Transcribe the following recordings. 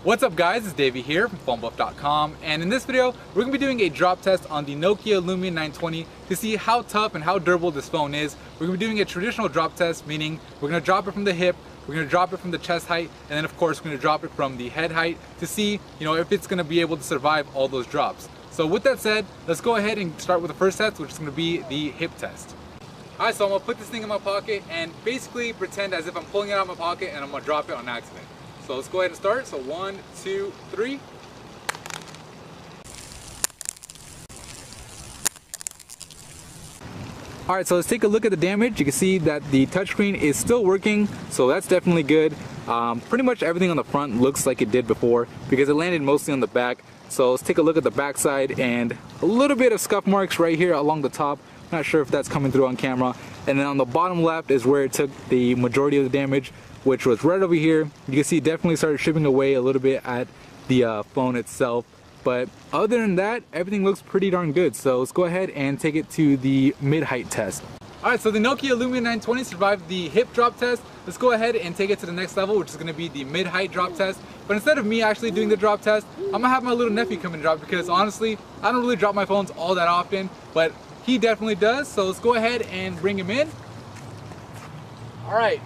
What's up guys, it's Davey here from PhoneBuff.com, and in this video we're going to be doing a drop test on the Nokia Lumia 920 to see how tough and how durable this phone is. We're going to be doing a traditional drop test, meaning we're going to drop it from the hip, we're going to drop it from the chest height, and then of course we're going to drop it from the head height to see if it's going to be able to survive all those drops. So with that said, let's go ahead and start with the first test, which is going to be the hip test. Alright, so I'm going to put this thing in my pocket and basically pretend as if I'm pulling it out of my pocket and I'm going to drop it on accident. So let's go ahead and start. So 1, 2, 3. Alright, so let's take a look at the damage. You can see that the touchscreen is still working, so that's definitely good. Pretty much everything on the front looks like it did before because it landed mostly on the back. So let's take a look at the back side, and a little bit of scuff marks right here along the top. Not sure if that's coming through on camera. And then on the bottom left is where it took the majority of the damage, which was right over here. You can see it definitely started chipping away a little bit at the phone itself. But other than that, everything looks pretty darn good. So let's go ahead and take it to the mid-height test. Alright, so the Nokia Lumia 920 survived the hip drop test. Let's go ahead and take it to the next level, which is going to be the mid-height drop test. But instead of me actually doing the drop test, I'm going to have my little nephew come and drop, because honestly, I don't really drop my phones all that often, but he definitely does. So let's go ahead and bring him in. Alright,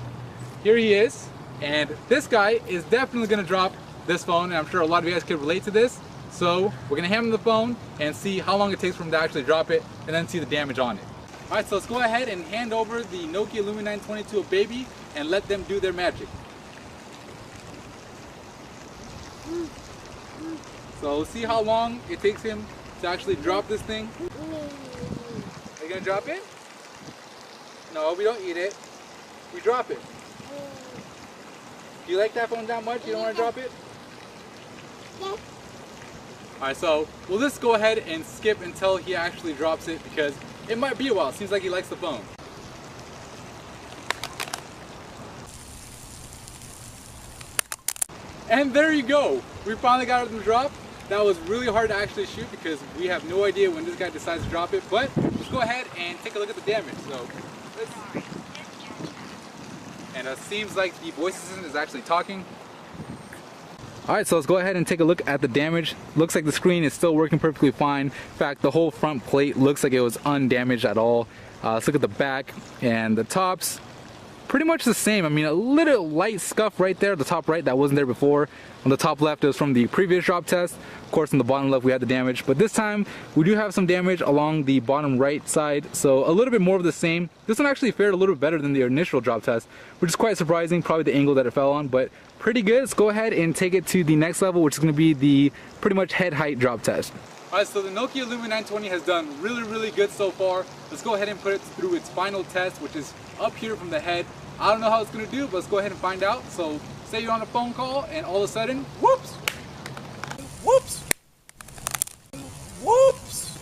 here he is. And this guy is definitely going to drop this phone, and I'm sure a lot of you guys can relate to this. So we're going to hand him the phone and see how long it takes for him to actually drop it, and then see the damage on it. Alright, so let's go ahead and hand over the Nokia Lumia 920 to a baby and let them do their magic. So let's see how long it takes him to actually drop this thing. Are you going to drop it? No, we don't eat it. We drop it. Do you like that phone that much? You don't want to drop it? Yes. Alright, so we'll just go ahead and skip until he actually drops it, because it might be a while. It seems like he likes the phone. And there you go. We finally got it to drop. That was really hard to actually shoot because we have no idea when this guy decides to drop it. But let's go ahead and take a look at the damage. So, and it seems like the voice assistant is actually talking. Alright, so let's go ahead and take a look at the damage. Looks like the screen is still working perfectly fine. In fact, the whole front plate looks like it was undamaged at all. Let's look at the back and the tops. Pretty much the same. I mean, a little light scuff right there at the top right that wasn't there before. On the top left, it was from the previous drop test. Of course, on the bottom left, we had the damage. But this time, we do have some damage along the bottom right side. So a little bit more of the same. This one actually fared a little bit better than the initial drop test, which is quite surprising. Probably the angle that it fell on, but pretty good. Let's go ahead and take it to the next level, which is going to be the pretty much head height drop test. Alright, so the Nokia Lumia 920 has done really good so far. Let's go ahead and put it through its final test, which is up here from the head. I don't know how it's going to do, but let's go ahead and find out. So say you're on a phone call and all of a sudden, whoops, whoops, whoops.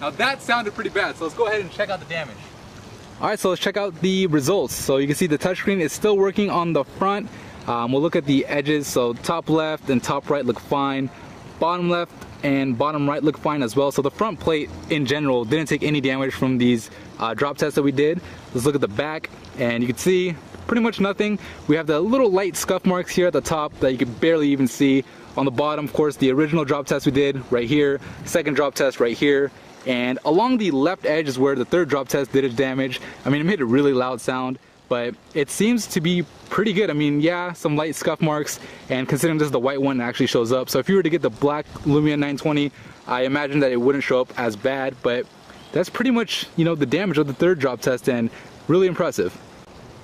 Now that sounded pretty bad, so let's go ahead and check out the damage. Alright, so let's check out the results. So you can see the touchscreen is still working on the front. We'll look at the edges. So top left and top right look fine. Bottom left and bottom right look fine as well. So the front plate in general didn't take any damage from these drop tests that we did. Let's look at the back, and you can see pretty much nothing. We have the little light scuff marks here at the top that you can barely even see. On the bottom, of course, the original drop test we did right here, second drop test right here, and along the left edge is where the third drop test did its damage. I mean, it made a really loud sound, but it seems to be pretty good. I mean, yeah, some light scuff marks, and considering this is the white one, it actually shows up. So if you were to get the black Lumia 920, I imagine that it wouldn't show up as bad, but that's pretty much, the damage of the third drop test, and really impressive.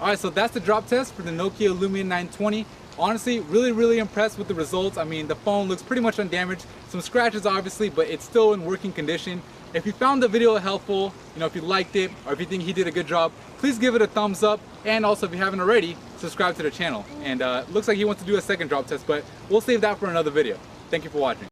Alright, so that's the drop test for the Nokia Lumia 920. Honestly, really impressed with the results. I mean, the phone looks pretty much undamaged. Some scratches obviously, but it's still in working condition. If you found the video helpful, if you liked it, or if you think he did a good job, please give it a thumbs up. And also, if you haven't already, subscribe to the channel. And looks like he wants to do a second drop test, but we'll save that for another video. Thank you for watching.